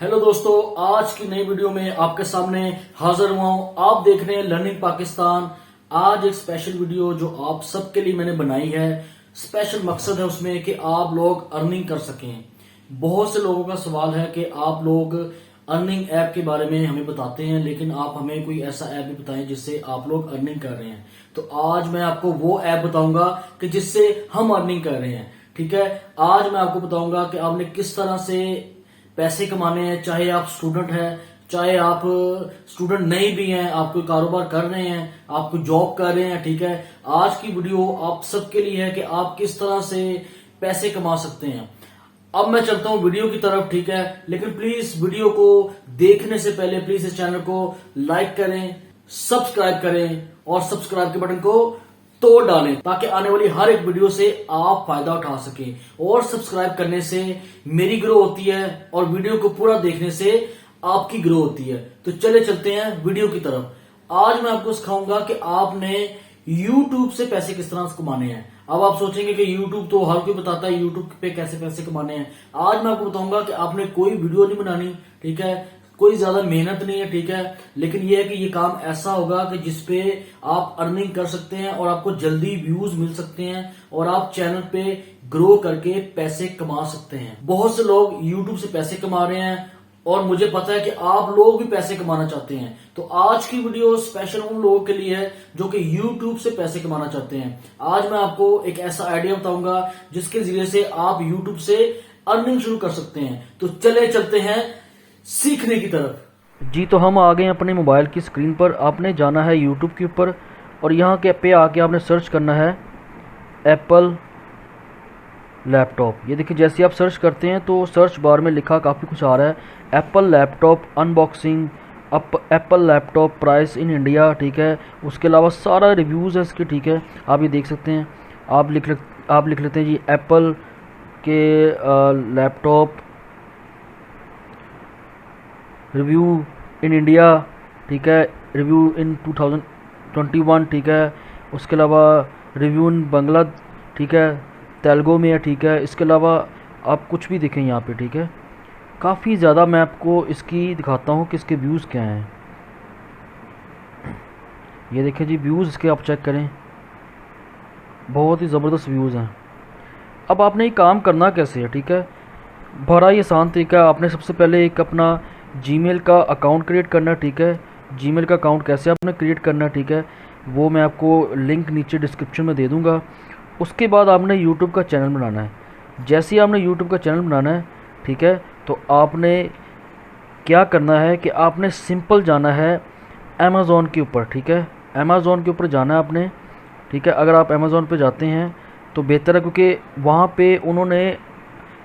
Hello दोस्तों, आज की नई वीडियो में आपके सामने हाजिर हुआ हूं। आप देख रहे हैं लर्निंग पाकिस्तान। आज एक स्पेशल वीडियो जो आप सबके लिए मैंने बनाई है। स्पेशल मकसद है उसमें कि आप लोग अर्निंग कर सकें। बहुत से लोगों का सवाल है कि आप लोग अर्निंग ऐप के बारे में हमें बताते हैं, लेकिन आप हमें कोई ऐसा ऐप भी बताएं जिससे आप लोग अर्निंग कर रहे हैं। तो आज मैं आपको वो ऐप बताऊंगा कि जिससे हम अर्निंग कर रहे हैं। ठीक है, आज मैं आपको बताऊंगा कि आपने किस तरह से पैसे कमाने हैं। चाहे आप स्टूडेंट हैं, चाहे आप स्टूडेंट नहीं भी हैं, आप कोई कारोबार कर रहे हैं, आप कोई जॉब कर रहे हैं। ठीक है, आज की वीडियो आप सबके लिए है कि आप किस तरह से पैसे कमा सकते हैं। अब मैं चलता हूं वीडियो की तरफ। ठीक है, लेकिन प्लीज वीडियो को देखने से पहले प्लीज इस चैनल को लाइक करें, सब्सक्राइब करें और सब्सक्राइब के बटन को तोड़ डालें ताकि आने वाली हर एक वीडियो से आप फायदा उठा सकें। और सब्सक्राइब करने से मेरी ग्रो होती है और वीडियो को पूरा देखने से आपकी ग्रो होती है। तो चले चलते हैं वीडियो की तरफ। आज मैं आपको सिखाऊंगा कि आपने YouTube से पैसे किस तरह से कमाने हैं। अब आप सोचेंगे कि YouTube तो हर कोई बताता है YouTube पे कैसे पैसे कमाने हैं। आज मैं आपको बताऊंगा कि आपने कोई वीडियो नहीं बनानी। ठीक है, कोई ज्यादा मेहनत नहीं है। ठीक है, लेकिन यह है कि ये काम ऐसा होगा कि जिसपे आप अर्निंग कर सकते हैं और आपको जल्दी व्यूज मिल सकते हैं और आप चैनल पे ग्रो करके पैसे कमा सकते हैं। बहुत से लोग YouTube से पैसे कमा रहे हैं और मुझे पता है कि आप लोग भी पैसे कमाना चाहते हैं। तो आज की वीडियो स्पेशल उन लोगों के लिए है जो कि YouTube से पैसे कमाना चाहते हैं। आज मैं आपको एक ऐसा आइडिया बताऊंगा जिसके जरिए से आप YouTube से अर्निंग शुरू कर सकते हैं। तो चले चलते हैं सीखने की तरफ। जी, तो हम आ गए हैं अपने मोबाइल की स्क्रीन पर। आपने जाना है यूट्यूब के ऊपर और यहाँ के पे आके आपने सर्च करना है एप्पल लैपटॉप। ये देखिए, जैसे आप सर्च करते हैं तो सर्च बार में लिखा काफ़ी कुछ आ रहा है। Apple laptop unboxing, Apple laptop price in India. ठीक है, उसके अलावा सारा रिव्यूज़ है इसके। ठीक है, आप ये देख सकते हैं। आप लिख लेते हैं जी एप्पल के लैपटॉप रिव्यू इन इंडिया। ठीक है, रिव्यू इन 2021। ठीक है, उसके अलावा रिव्यू इन बांग्ला। ठीक है, तेलुगु में है। ठीक है, इसके अलावा आप कुछ भी देखें यहाँ पे। ठीक है, काफ़ी ज़्यादा मैं आपको इसकी दिखाता हूँ कि इसके व्यूज़ क्या हैं। ये देखें जी, व्यूज़ इसके आप चेक करें, बहुत ही ज़बरदस्त व्यूज़ हैं। अब आपने ये काम करना कैसे है। ठीक है, बड़ा ही आसान तरीका है। आपने सबसे पहले एक अपना जीमेल का अकाउंट क्रिएट करना है। ठीक है, जीमेल का अकाउंट कैसे आपने क्रिएट करना है, ठीक है, वो मैं आपको लिंक नीचे डिस्क्रिप्शन में दे दूँगा। उसके बाद आपने यूट्यूब का चैनल बनाना है। जैसे ही आपने यूट्यूब का चैनल बनाना है, ठीक है, तो आपने क्या करना है कि आपने सिंपल जाना है अमेज़ॉन के ऊपर। ठीक है, अमेज़ॉन के ऊपर जाना है आपने। ठीक है, अगर आप अमेज़ॉन पे जाते हैं तो बेहतर है, क्योंकि वहाँ पे उन्होंने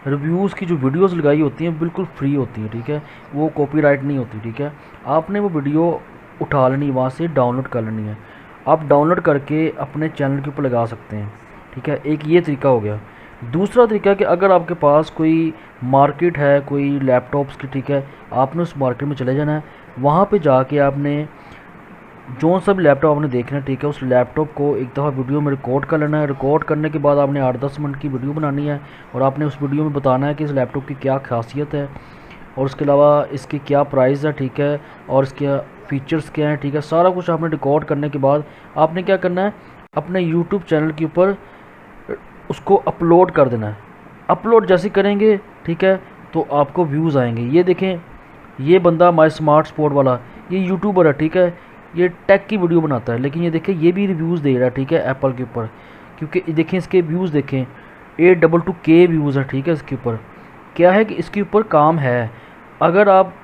रिव्यूज़ की जो वीडियोस लगाई होती हैं बिल्कुल फ्री होती हैं। ठीक है, वो कॉपीराइट नहीं होती। ठीक है, आपने वो वीडियो उठा लेनी, वहाँ से डाउनलोड कर लेनी है। आप डाउनलोड करके अपने चैनल के ऊपर लगा सकते हैं। ठीक है, एक ये तरीका हो गया। दूसरा तरीका कि अगर आपके पास कोई मार्केट है कोई लैपटॉप्स की, ठीक है, आपने उस मार्केट में चले जाना है। वहाँ पे जाके आपने जो सब लैपटॉप आपने देखना है, ठीक है, उस लैपटॉप को एक दफ़ा वीडियो में रिकॉर्ड कर लेना है। रिकॉर्ड करने के बाद आपने 8-10 मिनट की वीडियो बनानी है और आपने उस वीडियो में बताना है कि इस लैपटॉप की क्या खासियत है और उसके अलावा इसकी क्या प्राइस है। ठीक है, और इसके फीचर्स क्या हैं। ठीक है, सारा कुछ आपने रिकॉर्ड करने के बाद आपने क्या करना है, अपने यूट्यूब चैनल के ऊपर उसको अपलोड कर देना है। अपलोड जैसे करेंगे, ठीक है, तो आपको व्यूज़ आएंगे। ये देखें, ये बंदा माई स्मार्ट स्पोर्ट वाला, ये यूट्यूबर है। ठीक है, ये टेक की वीडियो बनाता है, लेकिन ये देखें ये भी रिव्यूज़ दे रहा है। ठीक है, एप्पल के ऊपर, क्योंकि देखें इसके व्यूज़ देखें 822K व्यूज़ है। ठीक है, इसके ऊपर क्या है कि इसके ऊपर काम है। अगर आप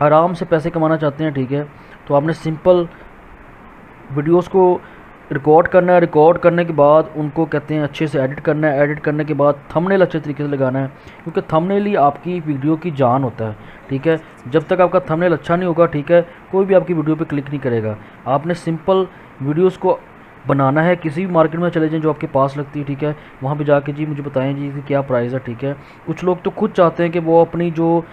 आराम से पैसे कमाना चाहते हैं, ठीक है, तो आपने सिंपल वीडियोस को रिकॉर्ड करना है। रिकॉर्ड करने के बाद उनको कहते हैं अच्छे से एडिट करना है। एडिट करने के बाद थंबनेल अच्छे तरीके से लगाना है, क्योंकि थंबनेल ही आपकी वीडियो की जान होता है। ठीक है, जब तक आपका थंबनेल अच्छा नहीं होगा, ठीक है, कोई भी आपकी वीडियो पे क्लिक नहीं करेगा। आपने सिंपल वीडियोस को बनाना है। किसी भी मार्केट में चले जाएं जो आपके पास लगती है, ठीक है, वहाँ पे जाके जी मुझे बताएं जी कि क्या प्राइस है। ठीक है, कुछ लोग तो खुद चाहते हैं कि वो अपनी जो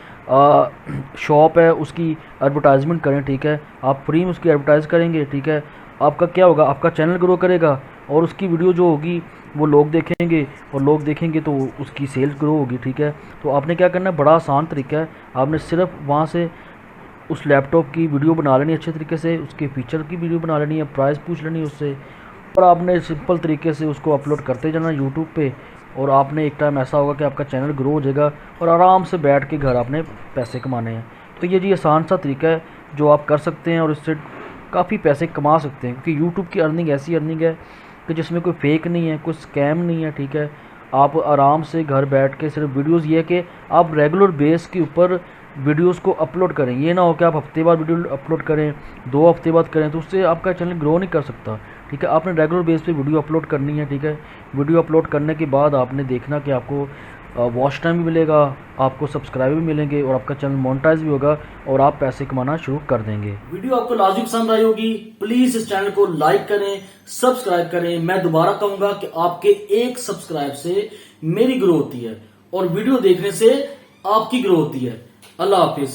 शॉप है उसकी एडवर्टाइजमेंट करें। ठीक है, आप फ्री में उसकी एडवर्टाइज़ करेंगे। ठीक है, आपका क्या होगा, आपका चैनल ग्रो करेगा और उसकी वीडियो जो होगी वो लोग देखेंगे और लोग देखेंगे तो उसकी सेल्स ग्रो होगी, ठीक है। तो आपने क्या करना है, बड़ा आसान तरीका है, आपने सिर्फ वहाँ से उस लैपटॉप की वीडियो बना लेनी अच्छे तरीके से, उसके फीचर की वीडियो बना लेनी है, प्राइस पूछ लेनी है उससे, और आपने सिंपल तरीके से उसको अपलोड करते जाना यूट्यूब पे। और आपने एक टाइम ऐसा होगा कि आपका चैनल ग्रो हो जाएगा और आराम से बैठ के घर आपने पैसे कमाने हैं। तो ये जी आसान सा तरीका है जो आप कर सकते हैं और इससे काफ़ी पैसे कमा सकते हैं, क्योंकि यूट्यूब की अर्निंग ऐसी अर्निंग है कि जिसमें कोई फेक नहीं है, कोई स्कैम नहीं है, ठीक है। आप आराम से घर बैठ के सिर्फ वीडियोस, ये है कि आप रेगुलर बेस के ऊपर वीडियोस को अपलोड करें। ये ना हो कि आप हफ्ते बाद वीडियो अपलोड करें, 2 हफ्ते बाद करें, तो उससे आपका चैनल ग्रो नहीं कर सकता, ठीक है। आपने रेगुलर बेस पे वीडियो अपलोड करनी है, ठीक है। वीडियो अपलोड करने के बाद आपने देखना कि आपको वॉच टाइम भी मिलेगा, आपको सब्सक्राइबर भी मिलेंगे और आपका चैनल मोनेटाइज भी होगा और आप पैसे कमाना शुरू कर देंगे। वीडियो आपको लाजमी पसंद आई होगी, प्लीज इस चैनल को लाइक करें, सब्सक्राइब करें। मैं दोबारा कहूंगा कि आपके एक सब्सक्राइब से मेरी ग्रो होती है और वीडियो देखने से आपकी ग्रो होती है। अल्लाह हाफिज।